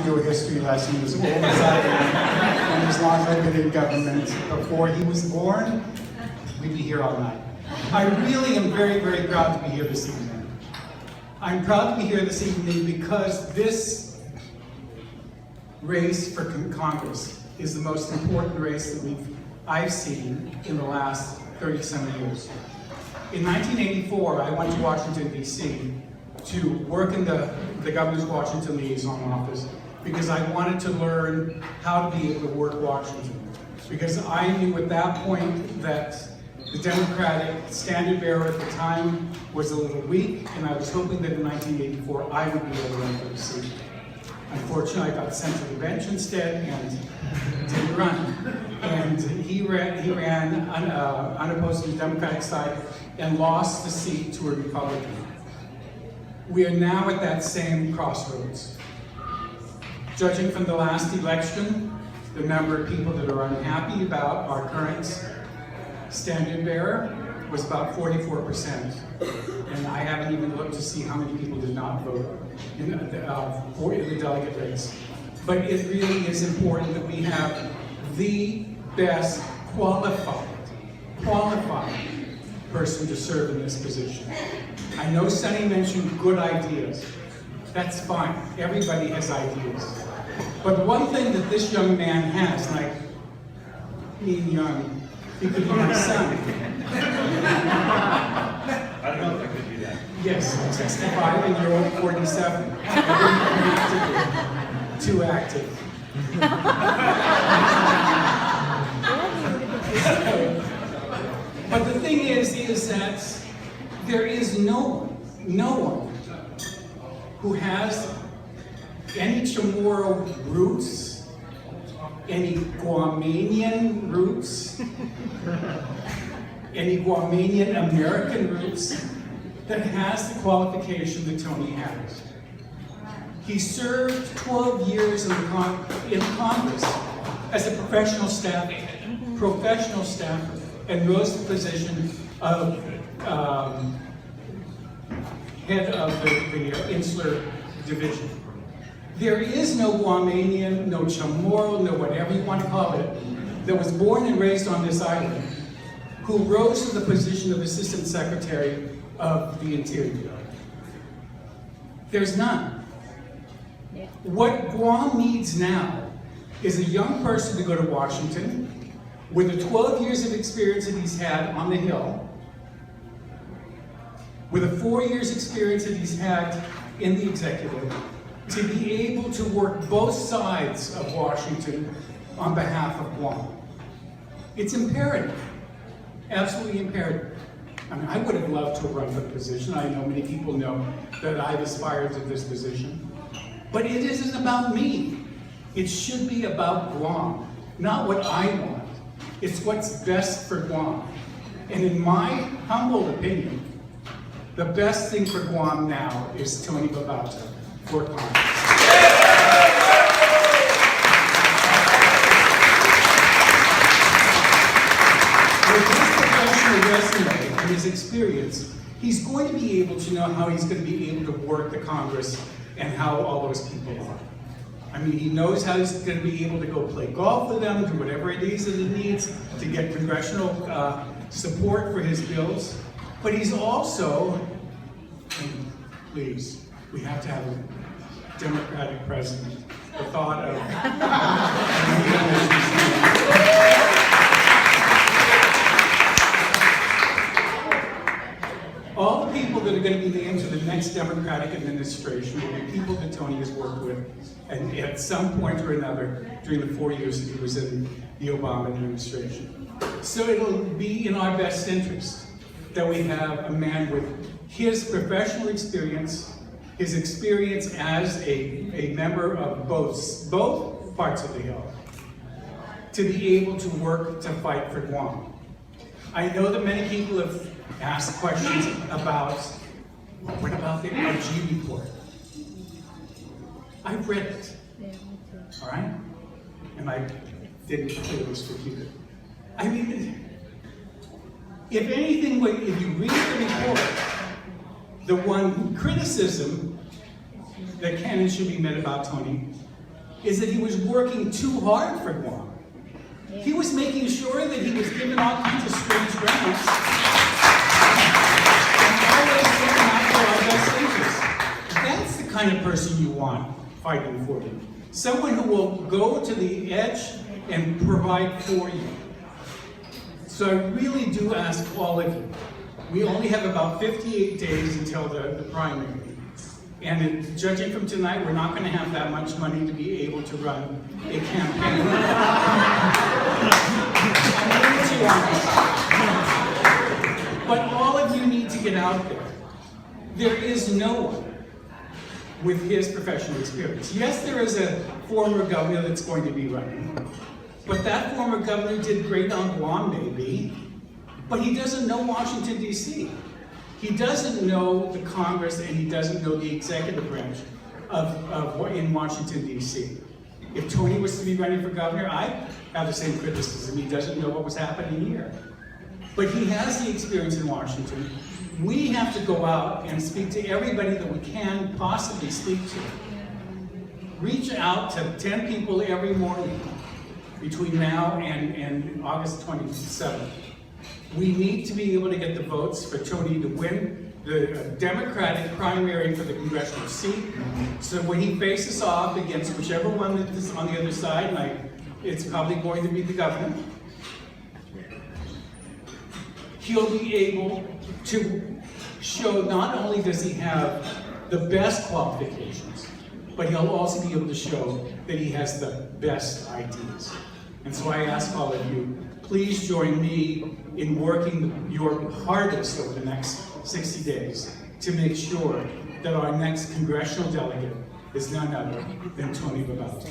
do a history lesson as old as I am, and as long as I've been in government. Before he was born, we'd be here all night. I really am very, very proud to be here this evening. I'm proud to be here this evening because this race for Congress is the most important race that I've seen in the last 30-some years. In 1984, I went to Washington, D.C. to work in the Governor's Washington Liaison Office because I wanted to learn how to be able to work Washington. Because I knew at that point that the Democratic standard bearer at the time was a little weak, and I was hoping that in 1984 I would be able to run for the seat. Unfortunately, I got sent to the bench instead and didn't run. And he ran unopposed on the Democratic side and lost the seat to a Republican. We are now at that same crossroads. Judging from the last election, the number of people that are unhappy about our current standard bearer was about 44%. And I haven't even looked to see how many people did not vote in the delegate race. But it really is important that we have the best qualified person to serve in this position. I know Sonny mentioned good ideas. That's fine. Everybody has ideas. But the one thing that this young man has, and I mean young, he could be my son. I don't know if I could do that. Yes, I'm 65 and you're old 47. I didn't too active. But the thing is that there is no one who has any Chamorro roots, any Guamanian roots, any Guamanian American roots that has the qualification that Tony has. He served 12 years in Congress as a professional staffer, and rose to the position of head of the Insular Division. There is no Guamanian, no Chamorro, no whatever you want to call it, that was born and raised on this island, who rose to the position of Assistant Secretary of the Interior. There's none. What Guam needs now is a young person to go to Washington with the 12 years of experience that he's had on the Hill, with the 4 years experience that he's had in the executive, to be able to work both sides of Washington on behalf of Guam. It's imperative, absolutely imperative. I mean, I would have loved to run for the position. I know many people know that I've aspired to this position. But it isn't about me. It should be about Guam, not what I want. It's what's best for Guam. And in my humble opinion, the best thing for Guam now is Tony Babauta for Congress. With his professional resume and his experience, he's going to be able to know how he's going to be able to work the Congress and how all those people are. I mean, he knows how he's going to be able to go play golf with them, do whatever it is that he needs to get congressional support for his bills. But he's also, and please, we have to have a Democratic president. The thought of all the people that are going to be named to the next Democratic administration will be people that Tony has worked with, and at some point or another during the 4 years that he was in the Obama administration. So it'll be in our best interest that we have a man with his professional experience, his experience as a member of both parts of the Hill, to be able to work to fight for Guam. I know that many people have asked questions about, what about the RG report? I've read it, all right? And I didn't clearly distribute it. I mean, if anything, if you read the report, the one criticism that can and should be made about Tony is that he was working too hard for Guam. He was making sure that he was given all kinds of strange grants and always looking out for our best interests. That's the kind of person you want fighting for you. Someone who will go to the edge and provide for you. So I really do ask all of you. We only have about 58 days until the primary. And judging from tonight, we're not going to have that much money to be able to run a campaign. I'm going to be honest. But all of you need to get out there. There is no one with his professional experience. Yes, there is a former governor that's going to be running. But that former governor did great on Guam, maybe. But he doesn't know Washington, D.C. He doesn't know the Congress, and he doesn't know the executive branch in Washington, D.C. If Tony was to be running for governor, I have the same criticism. He doesn't know what was happening here. But he has the experience in Washington. We have to go out and speak to everybody that we can possibly speak to. Reach out to 10 people every morning between now and August 27th. We need to be able to get the votes for Tony to win the Democratic primary for the congressional seat. So when he faces off against whichever one that is on the other side, it's probably going to be the governor, he'll be able to show not only does he have the best qualifications, but he'll also be able to show that he has the best ideas. And so I ask all of you, please join me in working your hardest over the next 60 days to make sure that our next congressional delegate is none other than Tony Babauta.